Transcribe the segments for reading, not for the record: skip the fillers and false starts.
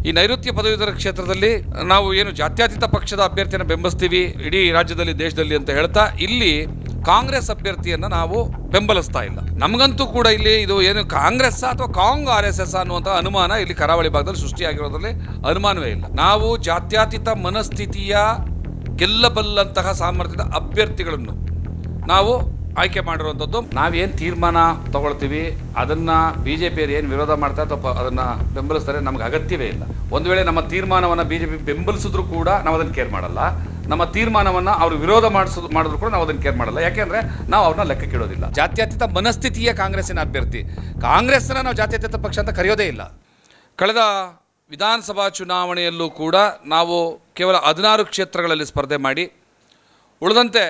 ಈ ನೈಋತ್ಯ ಪದವೀಧರ ಕ್ಷೇತ್ರದಲ್ಲಿ ನಾವು ಏನು ಜಾತ್ಯತೀತ ಪಕ್ಷದ ಅಭ್ಯರ್ಥಿಯನ್ನು ಬೆಂಬಲಿಸ್ತೀವಿ ಇಡೀ ರಾಜ್ಯದಲ್ಲಿ ದೇಶದಲ್ಲಿ ಅಂತ ಹೇಳ್ತಾ ಇಲ್ಲಿ ಕಾಂಗ್ರೆಸ್ ಅಭ್ಯರ್ಥಿಯನ್ನು ನಾವು ಬೆಂಬಲಿಸ್ತಾ ಇಲ್ಲ. ನಮಗಂತೂ ಕೂಡ ಇಲ್ಲಿ ಇದು ಏನು ಕಾಂಗ್ರೆಸ್ ಅಥವಾ ಕಾಂಗ್ RSS ಅನ್ನುವಂಥ ಅನುಮಾನ ಇಲ್ಲಿ ಕರಾವಳಿ ಭಾಗದಲ್ಲಿ ಸೃಷ್ಟಿಯಾಗಿರೋದ್ರಲ್ಲಿ ಅನುಮಾನವೇ ಇಲ್ಲ. ನಾವು ಜಾತ್ಯತೀತ ಮನಸ್ಥಿತಿಯ ಗೆಲ್ಲಬಲ್ಲಂತಹ ಸಾಮರ್ಥ್ಯದ ಅಭ್ಯರ್ಥಿಗಳನ್ನು ನಾವು ಆಯ್ಕೆ ಮಾಡಿರುವಂಥದ್ದು. ನಾವೇನು ತೀರ್ಮಾನ ತಗೊಳ್ತೀವಿ ಅದನ್ನು BJPಯರು ಏನು ವಿರೋಧ ಮಾಡ್ತಾರೆ ಅಥವಾ ಅದನ್ನು ಬೆಂಬಲಿಸ್ತಾರೆ ನಮ್ಗೆ ಅಗತ್ಯವೇ ಇಲ್ಲ. ಒಂದು ವೇಳೆ ನಮ್ಮ ತೀರ್ಮಾನವನ್ನು BJP ಬೆಂಬಲಿಸಿದ್ರು ಕೂಡ ನಾವು ಅದನ್ನು ಕೇರ್ ಮಾಡಲ್ಲ. ನಮ್ಮ ತೀರ್ಮಾನವನ್ನು ಅವರು ವಿರೋಧ ಮಾಡಿದ್ರು ಕೂಡ ನಾವು ಅದನ್ನು ಕೇರ್ ಮಾಡಲ್ಲ. ಯಾಕೆಂದರೆ ನಾವು ಅವ್ರನ್ನ ಲೆಕ್ಕಕ್ಕೆ ಇಡೋದಿಲ್ಲ. ಜಾತ್ಯತೀತ ಮನಸ್ಥಿತಿಯ ಕಾಂಗ್ರೆಸ್ಸಿನ ಅಭ್ಯರ್ಥಿ, ಕಾಂಗ್ರೆಸ್ಸನ್ನು ನಾವು ಜಾತ್ಯತೀತ ಪಕ್ಷ ಅಂತ ಕರೆಯೋದೇ ಇಲ್ಲ. ಕಳೆದ ವಿಧಾನಸಭಾ ಚುನಾವಣೆಯಲ್ಲೂ ಕೂಡ ನಾವು ಕೇವಲ 16 ಕ್ಷೇತ್ರಗಳಲ್ಲಿ ಸ್ಪರ್ಧೆ ಮಾಡಿ ಉಳಿದಂತೆ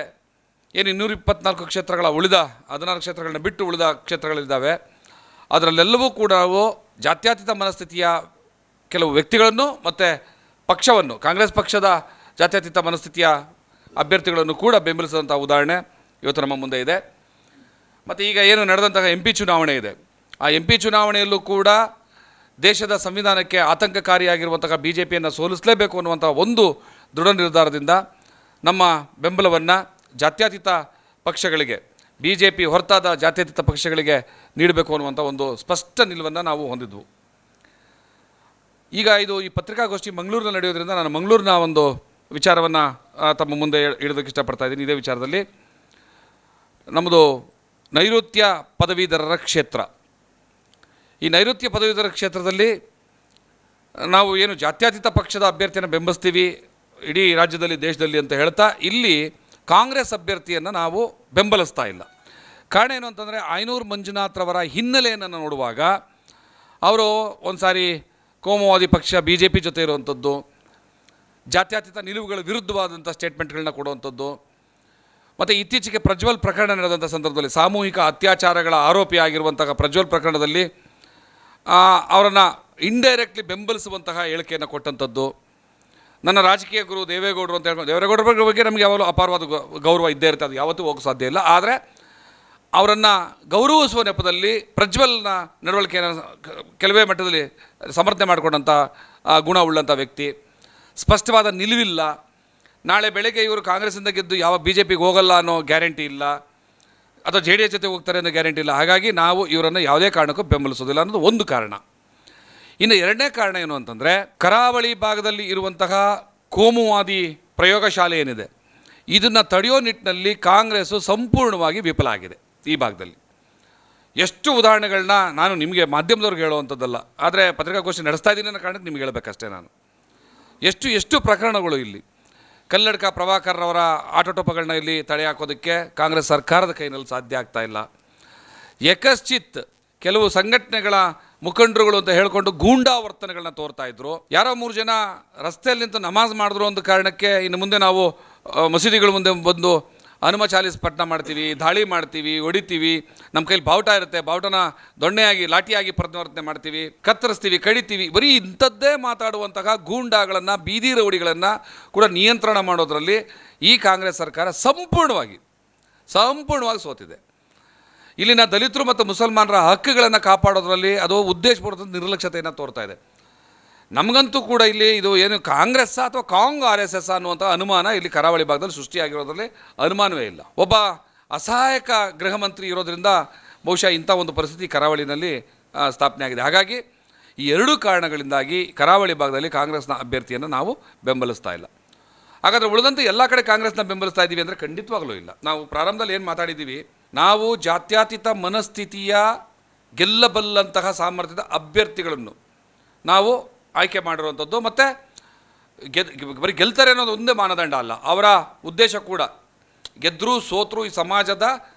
ಏನು 224 ಕ್ಷೇತ್ರಗಳ ಉಳಿದ 16 ಕ್ಷೇತ್ರಗಳನ್ನ ಬಿಟ್ಟು ಉಳಿದ ಕ್ಷೇತ್ರಗಳಿದ್ದಾವೆ. ಅದರಲ್ಲೆಲ್ಲವೂ ಕೂಡ ನಾವು ಜಾತ್ಯತೀತ ಮನಸ್ಥಿತಿಯ ಕೆಲವು ವ್ಯಕ್ತಿಗಳನ್ನು ಮತ್ತು ಪಕ್ಷವನ್ನು, ಕಾಂಗ್ರೆಸ್ ಪಕ್ಷದ ಜಾತ್ಯತೀತ ಮನಸ್ಥಿತಿಯ ಅಭ್ಯರ್ಥಿಗಳನ್ನು ಕೂಡ ಬೆಂಬಲಿಸಿದಂಥ ಉದಾಹರಣೆ ಇವತ್ತು ನಮ್ಮ ಮುಂದೆ ಇದೆ. ಮತ್ತು ಈಗ ಏನು ನಡೆದಂತಹ MP ಚುನಾವಣೆ ಇದೆ, ಆ MP ಚುನಾವಣೆಯಲ್ಲೂ ಕೂಡ ದೇಶದ ಸಂವಿಧಾನಕ್ಕೆ ಆತಂಕಕಾರಿಯಾಗಿರುವಂತಹ BJPಯನ್ನು ಸೋಲಿಸಲೇಬೇಕು ಅನ್ನುವಂಥ ಒಂದು ದೃಢ ನಿರ್ಧಾರದಿಂದ ನಮ್ಮ ಬೆಂಬಲವನ್ನು ಜಾತ್ಯತೀತ ಪಕ್ಷಗಳಿಗೆ, BJP ಹೊರತಾದ ಜಾತ್ಯತೀತ ಪಕ್ಷಗಳಿಗೆ ನೀಡಬೇಕು ಅನ್ನುವಂಥ ಒಂದು ಸ್ಪಷ್ಟ ನಿಲುವನ್ನು ನಾವು ಹೊಂದಿದ್ವು. ಈಗ ಈ ಪತ್ರಿಕಾಗೋಷ್ಠಿ ಮಂಗಳೂರಿನಲ್ಲಿ ನಡೆಯೋದ್ರಿಂದ ನಾನು ಮಂಗಳೂರಿನ ಒಂದು ವಿಚಾರವನ್ನು ತಮ್ಮ ಮುಂದೆ ಇಡೋದಕ್ಕೆ ಇಷ್ಟಪಡ್ತಾ ಇದ್ದೀನಿ. ಇದೇ ವಿಚಾರದಲ್ಲಿ ನಮ್ಮದು ನೈಋತ್ಯ ಪದವೀಧರರ ಕ್ಷೇತ್ರ. ಈ ನೈಋತ್ಯ ಪದವೀಧರ ಕ್ಷೇತ್ರದಲ್ಲಿ ನಾವು ಏನು ಜಾತ್ಯತೀತ ಪಕ್ಷದ ಅಭ್ಯರ್ಥಿಯನ್ನು ಬೆಂಬಲಿಸ್ತೀವಿ ಇಡೀ ರಾಜ್ಯದಲ್ಲಿ ದೇಶದಲ್ಲಿ ಅಂತ ಹೇಳ್ತಾ ಇಲ್ಲಿ ಕಾಂಗ್ರೆಸ್ ಅಭ್ಯರ್ಥಿಯನ್ನು ನಾವು ಬೆಂಬಲಿಸ್ತಾ ಇಲ್ಲ. ಕಾರಣ ಏನು ಅಂತಂದರೆ ಆಯನೂರು ಮಂಜುನಾಥ್ರವರ ಹಿನ್ನೆಲೆಯನ್ನು ನೋಡುವಾಗ ಅವರು ಒಂದು ಸಾರಿ ಕೋಮುವಾದಿ ಪಕ್ಷ BJP ಜೊತೆ ಇರುವಂಥದ್ದು, ಜಾತ್ಯತೀತ ನಿಲುವುಗಳ ವಿರುದ್ಧವಾದಂಥ ಸ್ಟೇಟ್ಮೆಂಟ್ಗಳನ್ನ ಕೊಡುವಂಥದ್ದು, ಮತ್ತು ಇತ್ತೀಚೆಗೆ ಪ್ರಜ್ವಲ್ ಪ್ರಕರಣ ನಡೆದಂಥ ಸಂದರ್ಭದಲ್ಲಿ ಸಾಮೂಹಿಕ ಅತ್ಯಾಚಾರಗಳ ಆರೋಪಿ ಆಗಿರುವಂತಹ ಪ್ರಜ್ವಲ್ ಪ್ರಕರಣದಲ್ಲಿ ಅವರನ್ನು ಇಂಡೈರೆಕ್ಟ್ಲಿ ಬೆಂಬಲಿಸುವಂತಹ ಹೇಳಿಕೆಯನ್ನು ಕೊಟ್ಟಂಥದ್ದು. ನನ್ನ ರಾಜಕೀಯ ಗುರು ದೇವೇಗೌಡರು ಅಂತ ಹೇಳ್ಕೊಂಡು, ದೇವೇಗೌಡರ ಬಗ್ಗೆ ನಮಗೆ ಯಾವಾಗಲೂ ಅಪಾರವಾದ ಗೌರವ ಇದ್ದೇ ಇರುತ್ತೆ, ಅದು ಯಾವತ್ತೂ ಹೋಗೋ ಸಾಧ್ಯ ಇಲ್ಲ. ಆದರೆ ಅವರನ್ನು ಗೌರವಿಸುವ ನೆಪದಲ್ಲಿ ಪ್ರಜ್ವಲ್ನ ನಡವಳಿಕೆಯನ್ನು ಕೆಲವೇ ಮಟ್ಟದಲ್ಲಿ ಸಮರ್ಥನೆ ಮಾಡಿಕೊಂಡಂಥ ಗುಣ ಉಳ್ಳಂಥ ವ್ಯಕ್ತಿ, ಸ್ಪಷ್ಟವಾದ ನಿಲುವಿಲ್ಲ. ನಾಳೆ ಬೆಳಗ್ಗೆ ಇವರು ಕಾಂಗ್ರೆಸ್ಸಿಂದ ಗೆದ್ದು ಯಾವ BJPಗೆ ಹೋಗಲ್ಲ ಅನ್ನೋ ಗ್ಯಾರಂಟಿ ಇಲ್ಲ, ಅಥವಾ JDS ಜೊತೆ ಹೋಗ್ತಾರೆ ಅನ್ನೋ ಗ್ಯಾರಂಟಿ ಇಲ್ಲ. ಹಾಗಾಗಿ ನಾವು ಇವರನ್ನು ಯಾವುದೇ ಕಾರಣಕ್ಕೂ ಬೆಂಬಲಿಸೋದಿಲ್ಲ ಅನ್ನೋದು ಒಂದು ಕಾರಣ. ಇನ್ನು ಎರಡನೇ ಕಾರಣ ಏನು ಅಂತಂದರೆ, ಕರಾವಳಿ ಭಾಗದಲ್ಲಿ ಇರುವಂತಹ ಕೋಮುವಾದಿ ಪ್ರಯೋಗಶಾಲೆ ಏನಿದೆ ಇದನ್ನು ತಡೆಯೋ ನಿಟ್ಟಿನಲ್ಲಿ ಕಾಂಗ್ರೆಸ್ಸು ಸಂಪೂರ್ಣವಾಗಿ ವಿಫಲ ಆಗಿದೆ. ಈ ಭಾಗದಲ್ಲಿ ಎಷ್ಟು ಉದಾಹರಣೆಗಳನ್ನ ನಾನು ನಿಮಗೆ ಮಾಧ್ಯಮದವ್ರಿಗೆ ಹೇಳುವಂಥದ್ದಲ್ಲ, ಆದರೆ ಪತ್ರಿಕಾಗೋಷ್ಠಿ ನಡೆಸ್ತಾ ಇದ್ದೀನಿ ಅನ್ನೋ ಕಾರಣಕ್ಕೆ ನಿಮ್ಗೆ ಹೇಳಬೇಕಷ್ಟೇ. ನಾನು ಎಷ್ಟು ಪ್ರಕರಣಗಳು ಇಲ್ಲಿ ಕಲ್ಲಡ್ಕ ಪ್ರಭಾಕರ್ರವರ ಆಟೋಟೋಪಗಳನ್ನ ಇಲ್ಲಿ ತಡೆ ಹಾಕೋದಕ್ಕೆ ಕಾಂಗ್ರೆಸ್ ಸರ್ಕಾರದ ಕೈನಲ್ಲಿ ಸಾಧ್ಯ ಆಗ್ತಾ ಇಲ್ಲ. ಯಕಶ್ಚಿತ್ ಕೆಲವು ಸಂಘಟನೆಗಳ ಮುಖಂಡರುಗಳು ಅಂತ ಹೇಳಿಕೊಂಡು ಗೂಂಡಾವರ್ತನೆಗಳನ್ನ ತೋರ್ತಾ ಇದ್ರು. ಯಾರೋ 3 ಜನ ರಸ್ತೆಯಲ್ಲಿ ನಿಂತು ನಮಾಜ್ ಮಾಡಿದ್ರು ಒಂದು ಕಾರಣಕ್ಕೆ ಇನ್ನು ಮುಂದೆ ನಾವು ಮಸೀದಿಗಳ ಮುಂದೆ ಬಂದು ಹನುಮ ಚಾಲೀಸ್ ಪಠಣ ಮಾಡ್ತೀವಿ, ದಾಳಿ ಮಾಡ್ತೀವಿ, ಹೊಡಿತೀವಿ, ನಮ್ಮ ಕೈಲಿ ಬಾವುಟ ಇರುತ್ತೆ, ಬಾವುಟನ ದೊಣ್ಣೆಯಾಗಿ ಲಾಠಿಯಾಗಿ ಪ್ರತಿವರ್ತನೆ ಮಾಡ್ತೀವಿ, ಕತ್ತರಿಸ್ತೀವಿ, ಕಡಿತೀವಿ, ಬರೀ ಇಂಥದ್ದೇ ಮಾತಾಡುವಂತಹ ಗೂಂಡಾಗಳನ್ನು, ಬೀದಿ ರೌಡಿಗಳನ್ನು ಕೂಡ ನಿಯಂತ್ರಣ ಮಾಡೋದರಲ್ಲಿ ಈ ಕಾಂಗ್ರೆಸ್ ಸರ್ಕಾರ ಸಂಪೂರ್ಣವಾಗಿ ಸೋತಿದೆ. ಇಲ್ಲಿನ ದಲಿತರು ಮತ್ತು ಮುಸಲ್ಮಾನರ ಹಕ್ಕುಗಳನ್ನು ಕಾಪಾಡೋದ್ರಲ್ಲಿ ಅದು ಉದ್ದೇಶಪೂರ್ವಕ ನಿರ್ಲಕ್ಷ್ಯತೆಯನ್ನು ತೋರ್ತಾ ಇದೆ. ನಮಗಂತೂ ಕೂಡ ಇಲ್ಲಿ ಇದು ಏನು ಕಾಂಗ್ರೆಸ್ ಅಥವಾ ಕಾಂಗ್ RSS ಅನ್ನುವಂಥ ಅನುಮಾನ ಇಲ್ಲಿ ಕರಾವಳಿ ಭಾಗದಲ್ಲಿ ಸೃಷ್ಟಿಯಾಗಿರೋದ್ರಲ್ಲಿ ಅನುಮಾನವೇ ಇಲ್ಲ. ಒಬ್ಬ ಅಸಹಾಯಕ ಗೃಹ ಮಂತ್ರಿ ಇರೋದರಿಂದ ಬಹುಶಃ ಇಂಥ ಒಂದು ಪರಿಸ್ಥಿತಿ ಕರಾವಳಿನಲ್ಲಿ ಸ್ಥಾಪನೆ ಆಗಿದೆ. ಹಾಗಾಗಿ ಈ ಎರಡೂ ಕಾರಣಗಳಿಂದಾಗಿ ಕರಾವಳಿ ಭಾಗದಲ್ಲಿ ಕಾಂಗ್ರೆಸ್ನ ಅಭ್ಯರ್ಥಿಯನ್ನು ನಾವು ಬೆಂಬಲಿಸ್ತಾ ಇಲ್ಲ. ಹಾಗಾದರೆ ಉಳಿದಂತೆ ಎಲ್ಲ ಕಡೆ ಕಾಂಗ್ರೆಸ್ನ ಬೆಂಬಲಿಸ್ತಾ ಇದ್ದೀವಿ ಅಂದರೆ ಖಂಡಿತವಾಗಲೂ ಇಲ್ಲ. ನಾವು ಪ್ರಾರಂಭದಲ್ಲಿ ಏನು ಮಾತಾಡಿದ್ದೀವಿ, ನಾವು ಜಾತ್ಯತೀತ ಮನಸ್ಥಿತಿಯ ಗೆಲ್ಲಬಲ್ಲಂತಹ ಸಾಮರ್ಥ್ಯದ ಅಭ್ಯರ್ಥಿಗಳನ್ನು ನಾವು ಆಯ್ಕೆ ಮಾಡಿರುವಂಥದ್ದು. ಮತ್ತು ಬರೀ ಗೆಲ್ತಾರೆ ಅನ್ನೋದು ಒಂದೇ ಮಾನದಂಡ ಅಲ್ಲ, ಅವರ ಉದ್ದೇಶ ಕೂಡ ಗೆದ್ದರೂ ಸೋತರೂ ಈ ಸಮಾಜದ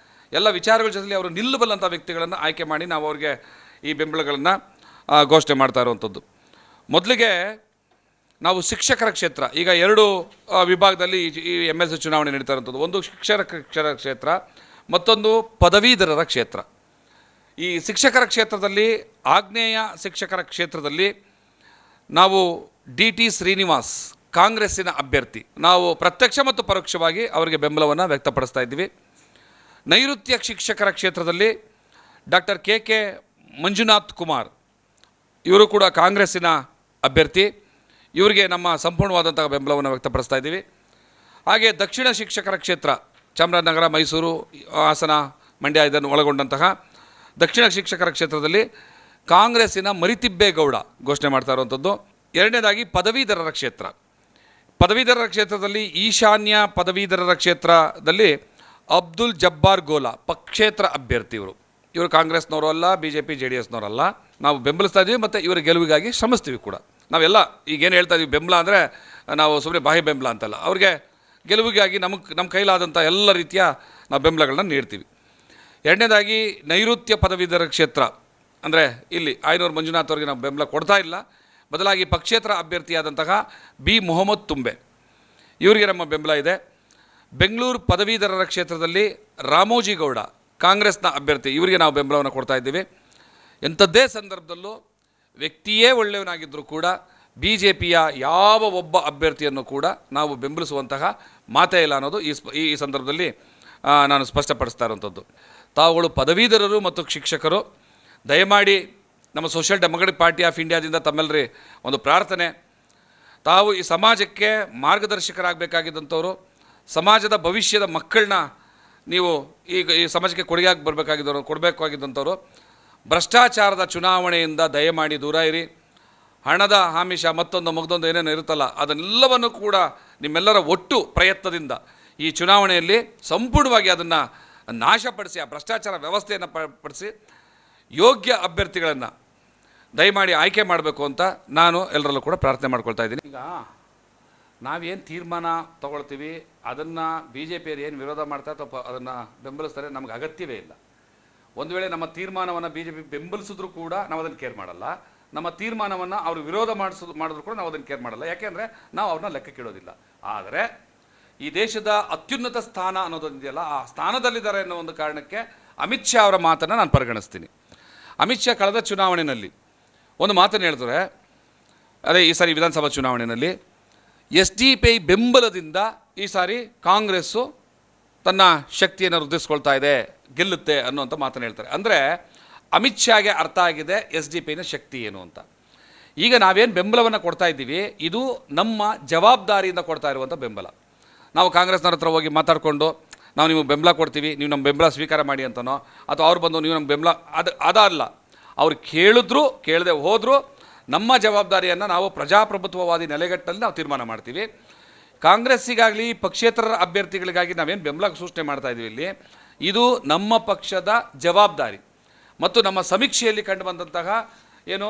ಎಲ್ಲ ವಿಚಾರಗಳ ಜೊತೆಲಿ ಅವರು ನಿಲ್ಲಬಲ್ಲಂಥ ವ್ಯಕ್ತಿಗಳನ್ನು ಆಯ್ಕೆ ಮಾಡಿ ನಾವು ಅವ್ರಿಗೆ ಈ ಬೆಂಬಲಗಳನ್ನು ಘೋಷಣೆ ಮಾಡ್ತಾ ಇರುವಂಥದ್ದು. ಮೊದಲಿಗೆ ನಾವು ಶಿಕ್ಷಕರ ಕ್ಷೇತ್ರ, ಈಗ 2 ವಿಭಾಗದಲ್ಲಿ ಈ MLC ಚುನಾವಣೆ ನಡೀತಾ ಇರುವಂಥದ್ದು. ಒಂದು ಶಿಕ್ಷಕರ ಕ್ಷೇತ್ರ, ಮತ್ತೊಂದು ಪದವೀಧರರ ಕ್ಷೇತ್ರ. ಈ ಶಿಕ್ಷಕರ ಕ್ಷೇತ್ರದಲ್ಲಿ, ಆಗ್ನೇಯ ಶಿಕ್ಷಕರ ಕ್ಷೇತ್ರದಲ್ಲಿ ನಾವು DT ಶ್ರೀನಿವಾಸ್ ಕಾಂಗ್ರೆಸ್ಸಿನ ಅಭ್ಯರ್ಥಿ, ನಾವು ಪ್ರತ್ಯಕ್ಷ ಮತ್ತು ಪರೋಕ್ಷವಾಗಿ ಅವರಿಗೆ ಬೆಂಬಲವನ್ನು ವ್ಯಕ್ತಪಡಿಸ್ತಾ ಇದ್ದೀವಿ. ನೈಋತ್ಯ ಶಿಕ್ಷಕರ ಕ್ಷೇತ್ರದಲ್ಲಿ ಡಾಕ್ಟರ್ KK ಮಂಜುನಾಥ್ ಕುಮಾರ್ ಇವರು ಕೂಡ ಕಾಂಗ್ರೆಸ್ಸಿನ ಅಭ್ಯರ್ಥಿ. ಇವರಿಗೆ ನಮ್ಮ ಸಂಪೂರ್ಣವಾದಂಥ ಬೆಂಬಲವನ್ನು ವ್ಯಕ್ತಪಡಿಸ್ತಾ ಇದ್ದೀವಿ. ಹಾಗೆ ದಕ್ಷಿಣ ಶಿಕ್ಷಕರ ಕ್ಷೇತ್ರ ಚಾಮರಾಜನಗರ, ಮೈಸೂರು, ಹಾಸನ, ಮಂಡ್ಯ ಇದನ್ನು ಒಳಗೊಂಡಂತಹ ದಕ್ಷಿಣ ಶಿಕ್ಷಕರ ಕ್ಷೇತ್ರದಲ್ಲಿ ಕಾಂಗ್ರೆಸ್ಸಿನ ಮರಿತಿಬ್ಬೇಗೌಡ ಘೋಷಣೆ ಮಾಡ್ತಾ ಇರುವಂಥದ್ದು. ಎರಡನೇದಾಗಿ ಪದವೀಧರರ ಕ್ಷೇತ್ರ. ಪದವೀಧರರ ಕ್ಷೇತ್ರದಲ್ಲಿ ಈಶಾನ್ಯ ಪದವೀಧರರ ಕ್ಷೇತ್ರದಲ್ಲಿ ಅಬ್ದುಲ್ ಜಬ್ಬಾರ್ ಗೋಲಾ ಪಕ್ಷೇತರ ಅಭ್ಯರ್ಥಿ. ಇವರು ಕಾಂಗ್ರೆಸ್ನವರು ಅಲ್ಲ, BJP JDSನವರಲ್ಲ. ನಾವು ಬೆಂಬಲಿಸ್ತಾ ಇದ್ದೀವಿ ಮತ್ತು ಇವರ ಗೆಲುವಿಗಾಗಿ ಶ್ರಮಿಸ್ತೀವಿ ಕೂಡ. ನಾವೆಲ್ಲ ಈಗೇನು ಹೇಳ್ತಾ ಇದ್ದೀವಿ, ಬೆಂಬಲ ಅಂದರೆ ನಾವು ಸುಮ್ಮನೆ ಬಾಹ್ಯ ಬೆಂಬಲ ಅಂತಲ್ಲ, ಅವ್ರಿಗೆ ಗೆಲುವಿಗಾಗಿ ನಮ್ಮ ಕೈಲಾದಂಥ ಎಲ್ಲ ರೀತಿಯ ನಾವು ಬೆಂಬಲಗಳನ್ನ ನೀಡ್ತೀವಿ. ಎರಡನೇದಾಗಿ ನೈಋತ್ಯ ಪದವೀಧರ ಕ್ಷೇತ್ರ ಅಂದರೆ ಇಲ್ಲಿ ಆಯನೂರು ಮಂಜುನಾಥ್ ಅವರಿಗೆ ನಾವು ಬೆಂಬಲ ಕೊಡ್ತಾ ಇಲ್ಲ. ಬದಲಾಗಿ ಪಕ್ಷೇತರ ಅಭ್ಯರ್ಥಿಯಾದಂತಹ B ಮೊಹಮ್ಮದ್ ತುಂಬೆ ಇವರಿಗೆ ನಮ್ಮ ಬೆಂಬಲ ಇದೆ. ಬೆಂಗಳೂರು ಪದವೀಧರರ ಕ್ಷೇತ್ರದಲ್ಲಿ ರಾಮೋಜಿಗೌಡ ಕಾಂಗ್ರೆಸ್ನ ಅಭ್ಯರ್ಥಿ, ಇವರಿಗೆ ನಾವು ಬೆಂಬಲವನ್ನು ಕೊಡ್ತಾ ಇದ್ದೀವಿ. ಎಂಥದ್ದೇ ಸಂದರ್ಭದಲ್ಲೂ ವ್ಯಕ್ತಿಯೇ ಒಳ್ಳೆಯವನಾಗಿದ್ದರೂ ಕೂಡ BJPಯ ಯಾವ ಒಬ್ಬ ಅಭ್ಯರ್ಥಿಯನ್ನು ಕೂಡ ನಾವು ಬೆಂಬಲಿಸುವಂತಹ ಮಾತೇ ಇಲ್ಲ ಅನ್ನೋದು ಈ ಸಂದರ್ಭದಲ್ಲಿ ನಾನು ಸ್ಪಷ್ಟಪಡಿಸ್ತಾ ಇರುವಂಥದ್ದು. ತಾವುಗಳು ಪದವೀಧರರು ಮತ್ತು ಶಿಕ್ಷಕರು, ದಯಮಾಡಿ ನಮ್ಮ ಸೋಷಿಯಲ್ ಡೆಮೊಕ್ರೆಟಿಕ್ ಪಾರ್ಟಿ ಆಫ್ ಇಂಡಿಯಾದಿಂದ ತಮ್ಮೆಲ್ಲರಿ ಒಂದು ಪ್ರಾರ್ಥನೆ, ತಾವು ಈ ಸಮಾಜಕ್ಕೆ ಮಾರ್ಗದರ್ಶಕರಾಗಬೇಕಾಗಿದ್ದಂಥವರು, ಸಮಾಜದ ಭವಿಷ್ಯದ ಮಕ್ಕಳನ್ನ ನೀವು ಈ ಸಮಾಜಕ್ಕೆ ಕೊಡಬೇಕಾಗಿದ್ದಂಥವ್ರು ಭ್ರಷ್ಟಾಚಾರದ ಚುನಾವಣೆಯಿಂದ ದಯಮಾಡಿ ದೂರ ಇರಿ. ಹಣದ ಆಮಿಷ ಮತ್ತೊಂದು ಏನೇನು ಇರುತ್ತಲ್ಲ, ಅದನ್ನೆಲ್ಲವನ್ನು ಕೂಡ ನಿಮ್ಮೆಲ್ಲರ ಒಟ್ಟು ಪ್ರಯತ್ನದಿಂದ ಈ ಚುನಾವಣೆಯಲ್ಲಿ ಸಂಪೂರ್ಣವಾಗಿ ಅದನ್ನು ನಾಶಪಡಿಸಿ, ಆ ಭ್ರಷ್ಟಾಚಾರ ವ್ಯವಸ್ಥೆಯನ್ನು ಪಡಿಸಿ ಯೋಗ್ಯ ಅಭ್ಯರ್ಥಿಗಳನ್ನು ದಯಮಾಡಿ ಆಯ್ಕೆ ಮಾಡಬೇಕು ಅಂತ ನಾನು ಎಲ್ಲರಲ್ಲೂ ಕೂಡ ಪ್ರಾರ್ಥನೆ ಮಾಡ್ಕೊಳ್ತಾ ಇದ್ದೀನಿ. ಈಗ ನಾವೇನು ತೀರ್ಮಾನ ತಗೊಳ್ತೀವಿ ಅದನ್ನು BJPಯರು ಏನು ವಿರೋಧ ಮಾಡ್ತಾರೆ ಅಥವಾ ಅದನ್ನು ಬೆಂಬಲಿಸ್ತಾರೆ ನಮಗೆ ಅಗತ್ಯವೇ ಇಲ್ಲ. ಒಂದು ವೇಳೆ ನಮ್ಮ ತೀರ್ಮಾನವನ್ನು BJP ಬೆಂಬಲಿಸಿದ್ರು ಕೂಡ ನಾವು ಅದನ್ನು ಕೇರ್ ಮಾಡಲ್ಲ. ನಮ್ಮ ತೀರ್ಮಾನವನ್ನು ಅವರು ವಿರೋಧ ಮಾಡಿದ್ರು ಕೂಡ ನಾವು ಅದನ್ನು ಕೇರ್ ಮಾಡಲ್ಲ. ಯಾಕೆಂದರೆ ನಾವು ಅವ್ರನ್ನ ಲೆಕ್ಕಕ್ಕೆ ಇಡೋದಿಲ್ಲ. ಆದರೆ ಈ ದೇಶದ ಅತ್ಯುನ್ನತ ಸ್ಥಾನ ಅನ್ನೋದೊಂದಿದೆಯಲ್ಲ, ಆ ಸ್ಥಾನದಲ್ಲಿದ್ದಾರೆ ಅನ್ನೋ ಒಂದು ಕಾರಣಕ್ಕೆ ಅಮಿತ್ ಶಾ ಅವರ ಮಾತನ್ನು ನಾನು ಪರಿಗಣಿಸ್ತೀನಿ. ಅಮಿತ್ ಶಾ ಕಳೆದ ಚುನಾವಣೆಯಲ್ಲಿ ಒಂದು ಮಾತನ್ನು ಹೇಳಿದ್ರೆ, ಅದೇ ಈ ಸಾರಿ ವಿಧಾನಸಭಾ ಚುನಾವಣೆಯಲ್ಲಿ SDP ಬೆಂಬಲದಿಂದ ಈ ಸಾರಿ ಕಾಂಗ್ರೆಸ್ಸು ತನ್ನ ಶಕ್ತಿಯನ್ನು ವೃದ್ಧಿಸ್ಕೊಳ್ತಾ ಇದೆ, ಗೆಲ್ಲುತ್ತೆ ಅನ್ನುವಂಥ ಮಾತನ್ನು ಹೇಳ್ತಾರೆ. ಅಂದರೆ ಅಮಿತ್ ಶಾಗೆ ಅರ್ಥ ಆಗಿದೆ SDP ಶಕ್ತಿ ಏನು ಅಂತ. ಈಗ ನಾವೇನು ಬೆಂಬಲವನ್ನು ಕೊಡ್ತಾ ಇದ್ದೀವಿ, ಇದು ನಮ್ಮ ಜವಾಬ್ದಾರಿಯಿಂದ ಕೊಡ್ತಾ ಇರುವಂಥ ಬೆಂಬಲ. ನಾವು ಕಾಂಗ್ರೆಸ್ನವ್ರ ಹತ್ರ ಹೋಗಿ ಮಾತಾಡಿಕೊಂಡು ನಾವು ನಿಮಗೆ ಬೆಂಬಲ ಕೊಡ್ತೀವಿ, ನೀವು ನಮ್ಮ ಬೆಂಬಲ ಸ್ವೀಕಾರ ಮಾಡಿ ಅಂತನೋ, ಅಥವಾ ಅವ್ರು ಬಂದು ನೀವು ನಮ್ಮ ಬೆಂಬಲ ಅದಲ್ಲ. ಅವ್ರು ಕೇಳಿದ್ರು ಕೇಳದೆ ಹೋದರೂ ನಮ್ಮ ಜವಾಬ್ದಾರಿಯನ್ನು ನಾವು ಪ್ರಜಾಪ್ರಭುತ್ವವಾದಿ ನೆಲೆಗಟ್ಟಲ್ಲಿ ನಾವು ತೀರ್ಮಾನ ಮಾಡ್ತೀವಿ. ಕಾಂಗ್ರೆಸ್ಸಿಗಾಗಲಿ ಪಕ್ಷೇತರ ಅಭ್ಯರ್ಥಿಗಳಿಗಾಗಿ ನಾವೇನು ಬೆಂಬಲ ಸೂಚನೆ ಮಾಡ್ತಾ ಇದ್ದೀವಿ ಇಲ್ಲಿ, ಇದು ನಮ್ಮ ಪಕ್ಷದ ಜವಾಬ್ದಾರಿ ಮತ್ತು ನಮ್ಮ ಸಮೀಕ್ಷೆಯಲ್ಲಿ ಕಂಡು ಬಂದಂತಹ ಏನು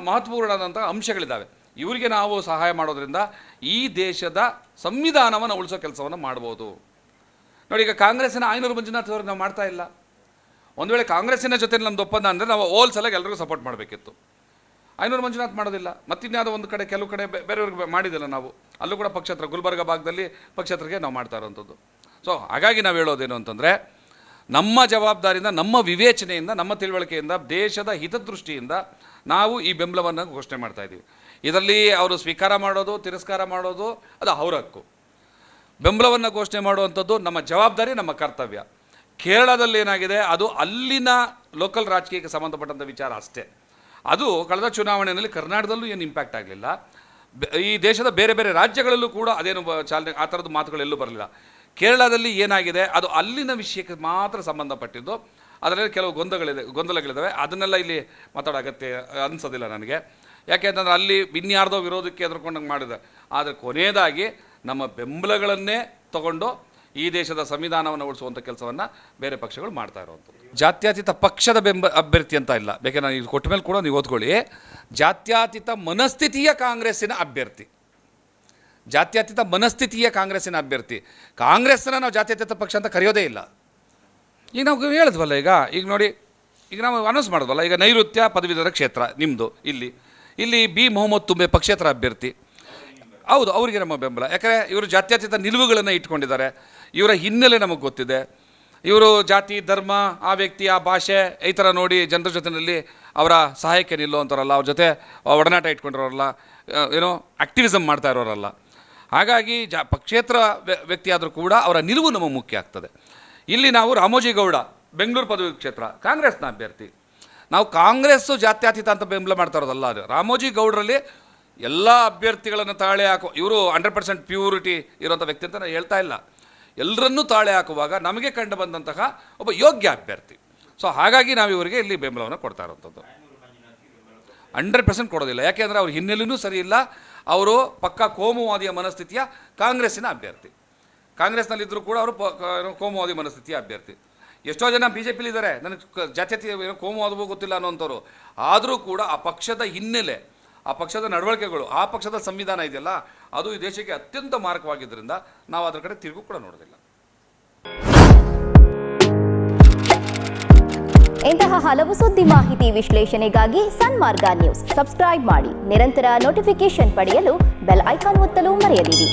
ಮಹತ್ವಪೂರ್ಣವಾದಂತಹ ಅಂಶಗಳಿದ್ದಾವೆ. ಇವರಿಗೆ ನಾವು ಸಹಾಯ ಮಾಡೋದ್ರಿಂದ ಈ ದೇಶದ ಸಂವಿಧಾನವನ್ನು ಉಳಿಸೋ ಕೆಲಸವನ್ನು ಮಾಡ್ಬೋದು. ನೋಡಿ, ಈಗ ಕಾಂಗ್ರೆಸ್ಸಿನ ಆಯನೂರು ಮಂಜುನಾಥ್ ಅವ್ರಿಗೆ ನಾವು ಮಾಡ್ತಾ ಇಲ್ಲ. ಒಂದು ವೇಳೆ ಕಾಂಗ್ರೆಸ್ಸಿನ ಜೊತೆ ನಮ್ಮದು ಒಪ್ಪಂದ ಅಂದರೆ ನಾವು ಹೋಲ್ಸೆಲಾಗಿ ಎಲ್ಲರಿಗೂ ಸಪೋರ್ಟ್ ಮಾಡಬೇಕಿತ್ತು. ಆಯನೂರು ಮಂಜುನಾಥ್ ಮಾಡೋದಿಲ್ಲ, ಮತ್ತಿನ್ಯಾವುದೋ ಒಂದು ಕಡೆ ಕೆಲವು ಕಡೆ ಬೇರೆಯವ್ರಿಗೆ ಮಾಡಿದಿಲ್ಲ. ನಾವು ಅಲ್ಲೂ ಕೂಡ ಪಕ್ಷೇತರ ಗುಲ್ಬರ್ಗ ಭಾಗದಲ್ಲಿ ಪಕ್ಷೇತರಿಗೆ ನಾವು ಮಾಡ್ತಾ ಇರೋವಂಥದ್ದು. ಸೊ ಹಾಗಾಗಿ ನಾವು ಹೇಳೋದೇನು ಅಂತಂದರೆ, ನಮ್ಮ ಜವಾಬ್ದಾರಿಯಿಂದ, ನಮ್ಮ ವಿವೇಚನೆಯಿಂದ, ನಮ್ಮ ತಿಳುವಳಿಕೆಯಿಂದ, ದೇಶದ ಹಿತದೃಷ್ಟಿಯಿಂದ ನಾವು ಈ ಬೆಂಬಲವನ್ನು ಘೋಷಣೆ ಮಾಡ್ತಾ ಇದ್ದೀವಿ. ಇದರಲ್ಲಿ ಅವರು ಸ್ವೀಕಾರ ಮಾಡೋದು ತಿರಸ್ಕಾರ ಮಾಡೋದು ಅದು ಅವರ ಹಕ್ಕು. ಬೆಂಬಲವನ್ನು ಘೋಷಣೆ ಮಾಡುವಂಥದ್ದು ನಮ್ಮ ಜವಾಬ್ದಾರಿ, ನಮ್ಮ ಕರ್ತವ್ಯ. ಕೇರಳದಲ್ಲಿ ಏನಾಗಿದೆ, ಅದು ಅಲ್ಲಿನ ಲೋಕಲ್ ರಾಜಕೀಯಕ್ಕೆ ಸಂಬಂಧಪಟ್ಟಂಥ ವಿಚಾರ ಅಷ್ಟೇ. ಅದು ಕಳೆದ ಚುನಾವಣೆಯಲ್ಲಿ ಕರ್ನಾಟಕದಲ್ಲೂ ಏನು ಇಂಪ್ಯಾಕ್ಟ್ ಆಗಲಿಲ್ಲ. ಈ ದೇಶದ ಬೇರೆ ಬೇರೆ ರಾಜ್ಯಗಳಲ್ಲೂ ಕೂಡ ಅದೇನು ಚಾಲನೆ ಆ ಥರದ್ದು ಮಾತುಗಳೆಲ್ಲೂ ಬರಲಿಲ್ಲ. ಕೇರಳದಲ್ಲಿ ಏನಾಗಿದೆ ಅದು ಅಲ್ಲಿನ ವಿಷಯಕ್ಕೆ ಮಾತ್ರ ಸಂಬಂಧಪಟ್ಟಿದ್ದು. ಅದರಲ್ಲಿ ಕೆಲವು ಗೊಂದಲಗಳಿದ್ದಾವೆ. ಅದನ್ನೆಲ್ಲ ಇಲ್ಲಿ ಮಾತಾಡೋ ಅಗತ್ಯ ಅನಿಸೋದಿಲ್ಲ ನನಗೆ. ಯಾಕೆಂತಂದ್ರೆ ಅಲ್ಲಿ ಇನ್ಯಾರ್ದೋ ವಿರೋಧಕ್ಕೆ ಎದುರ್ಕೊಂಡಂಗೆ ಮಾಡಿದೆ. ಆದರೆ ಕೊನೆಯದಾಗಿ ನಮ್ಮ ಬೆಂಬಲಗಳನ್ನೇ ತಗೊಂಡು ಈ ದೇಶದ ಸಂವಿಧಾನವನ್ನು ಉಳಿಸುವಂಥ ಕೆಲಸವನ್ನು ಬೇರೆ ಪಕ್ಷಗಳು ಮಾಡ್ತಾ ಇರುವಂಥದ್ದು. ಜಾತ್ಯತೀತ ಪಕ್ಷದ ಅಭ್ಯರ್ಥಿ ಅಂತ ಇಲ್ಲ, ಬೇಕಾದ್ರೆ ನಾನು ಇದು ಕೊಟ್ಟ ಮೇಲೆ ಕೂಡ ನೀವು ಓದ್ಕೊಳ್ಳಿ. ಜಾತ್ಯತೀತ ಮನಸ್ಥಿತಿಯ ಕಾಂಗ್ರೆಸ್ಸಿನ ಅಭ್ಯರ್ಥಿ, ಜಾತ್ಯತೀತ ಮನಸ್ಥಿತಿಯ ಕಾಂಗ್ರೆಸ್ಸಿನ ಅಭ್ಯರ್ಥಿ. ಕಾಂಗ್ರೆಸ್ಸನ್ನು ನಾವು ಜಾತ್ಯತೀತ ಪಕ್ಷ ಅಂತ ಕರೆಯೋದೇ ಇಲ್ಲ. ಈಗ ನಾವು ಹೇಳಿದ್ವಲ್ಲ, ಈಗ ನೋಡಿ, ಈಗ ನಾವು ಅನೌನ್ಸ್ ಮಾಡಿದ್ವಲ್ಲ, ಈಗ ನೈಋತ್ಯ ಪದವೀಧರ ಕ್ಷೇತ್ರ ನಿಮ್ಮದು ಇಲ್ಲಿ B ಮೊಹಮ್ಮದ್ ತುಂಬೆ ಪಕ್ಷೇತರ ಅಭ್ಯರ್ಥಿ. ಹೌದು, ಅವರಿಗೆ ನಮ್ಮ ಬೆಂಬಲ. ಯಾಕಂದರೆ ಇವರು ಜಾತ್ಯತೀತ ನಿಲುವುಗಳನ್ನು ಇಟ್ಕೊಂಡಿದ್ದಾರೆ. ಇವರ ಹಿನ್ನೆಲೆ ನಮಗೆ ಗೊತ್ತಿದೆ. ಇವರು ಜಾತಿ, ಧರ್ಮ, ಆ ವ್ಯಕ್ತಿ, ಆ ಭಾಷೆ ಈ ಥರ ನೋಡಿ ಜನರ ಜೊತೆಯಲ್ಲಿ ಅವರ ಸಹಾಯಕ್ಕೆ ನಿಲ್ಲುವಂಥವ್ರಲ್ಲ, ಅವ್ರ ಜೊತೆ ಒಡನಾಟ ಇಟ್ಕೊಂಡಿರೋರಲ್ಲ, ಏನೋ ಆ್ಯಕ್ಟಿವಿಸಮ್ ಮಾಡ್ತಾ ಇರೋರಲ್ಲ. ಹಾಗಾಗಿ ಪಕ್ಷೇತರ ವ್ಯಕ್ತಿ ಆದರೂ ಕೂಡ ಅವರ ನಿಲುವು ನಮಗೆ ಮುಖ್ಯ ಆಗ್ತದೆ. ಇಲ್ಲಿ ನಾವು ರಾಮೋಜಿಗೌಡ ಬೆಂಗಳೂರು ಪದವಿ ಕ್ಷೇತ್ರ ಕಾಂಗ್ರೆಸ್ನ ಅಭ್ಯರ್ಥಿ. ನಾವು ಕಾಂಗ್ರೆಸ್ಸು ಜಾತ್ಯತೀತ ಅಂತ ಬೆಂಬಲ ಮಾಡ್ತಾ ಇರೋದಲ್ಲ. ಅದು ರಾಮೋಜಿಗೌಡರಲ್ಲಿ ಎಲ್ಲ ಅಭ್ಯರ್ಥಿಗಳನ್ನು ತಾಳೆ ಹಾಕೋ ಇವರು 100% ಪ್ಯೂರಿಟಿ ಇರೋಂಥ ವ್ಯಕ್ತಿ ಅಂತ ನಾನು ಹೇಳ್ತಾ ಇಲ್ಲ. ಎಲ್ಲರನ್ನೂ ತಾಳೆ ಹಾಕುವಾಗ ನಮಗೆ ಕಂಡು ಬಂದಂತಹ ಒಬ್ಬ ಯೋಗ್ಯ ಅಭ್ಯರ್ಥಿ. ಸೊ ಹಾಗಾಗಿ ನಾವು ಇವರಿಗೆ ಇಲ್ಲಿ ಬೆಂಬಲವನ್ನು ಕೊಡ್ತಾ ಇರೋಂಥದ್ದು. 100% ಕೊಡೋದಿಲ್ಲ. ಯಾಕೆಂದರೆ ಅವ್ರ ಹಿನ್ನೆಲೆಯೂ ಸರಿ ಇಲ್ಲ. ಅವರು ಪಕ್ಕಾ ಕೋಮುವಾದಿಯ ಮನಸ್ಥಿತಿಯ ಕಾಂಗ್ರೆಸ್ಸಿನ ಅಭ್ಯರ್ಥಿ. ಕಾಂಗ್ರೆಸ್ನಲ್ಲಿದ್ದರೂ ಕೂಡ ಅವರು ಕೋಮುವಾದಿ ಮನಸ್ಥಿತಿಯ ಅಭ್ಯರ್ಥಿ. ಎಷ್ಟೋ ಜನ BJPಲಿ ಇದ್ದಾರೆ, ನನಗೆ ಜಾತ್ಯತೀತ ಕೋಮುವಾದವೂ ಗೊತ್ತಿಲ್ಲ ಅನ್ನೋಂಥವ್ರು. ಆದರೂ ಕೂಡ ಆ ಪಕ್ಷದ ಹಿನ್ನೆಲೆ, ಆ ಪಕ್ಷದ ನಡವಳಿಕೆಗಳು, ಆ ಪಕ್ಷದ ಸಂವಿಧಾನ ಇದೆಯಲ್ಲ, ಅದು ಈ ದೇಶಕ್ಕೆ ಅತ್ಯಂತ ಮಾರಕವಾಗಿದ್ದರಿಂದ ನಾವು ಅದರ ಕಡೆ ತಿರುಗು ಕೂಡ ನೋಡೋದಿಲ್ಲ. ಇಂತಹ ಹಲವು ಸುದ್ದಿ ಮಾಹಿತಿ ವಿಶ್ಲೇಷಣೆಗಾಗಿ ಸನ್ಮಾರ್ಗ ನ್ಯೂಸ್ ಸಬ್ಸ್ಕ್ರೈಬ್ ಮಾಡಿ. ನಿರಂತರ ನೋಟಿಫಿಕೇಶನ್ ಪಡೆಯಲು ಬೆಲ್ ಐಕಾನ್ ಒತ್ತಲು ಮರೆಯದಿರಿ.